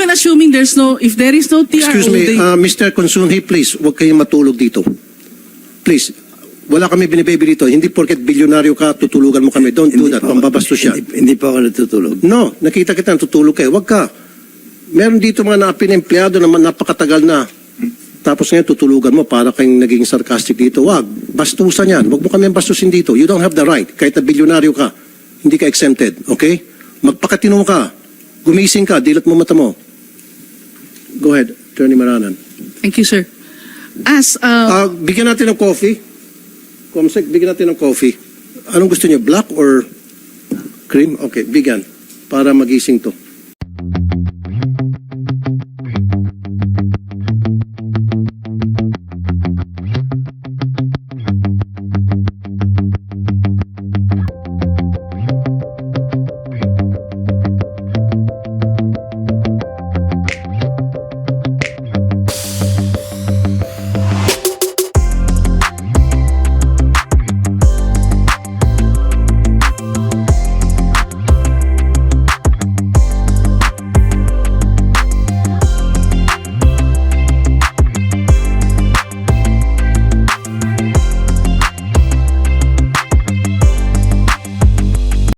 even assuming if there is no TRO, Excuse me, Mr. Consunhi, please, huwag kayong matulog dito. Please, wala kami binibaby dito. Hindi porket bilyonaryo ka, tutulugan mo kami. Don't do that. Pambabastos siya. Hindi pa ako natutulog. No, nakita kita, tutulog kayo. Huwag ka. Meron dito mga napin-empleyado na napakatagal na. Tapos ngayon tutulugan mo para kayong naging sarcastic dito. Wag, bastusan yan. Wag mo kami bastusin dito. You don't have the right. Kahit na bilyonaryo ka, hindi ka exempted. Okay? Magpakatino ka. Gumising ka. Dilat mo mata mo. Go ahead, Attorney Maranan. Thank you, sir. As, Bigyan natin ng coffee. Comsec, bigyan natin ng coffee. Anong gusto niyo? Black or cream? Okay, bigyan. Para magising to.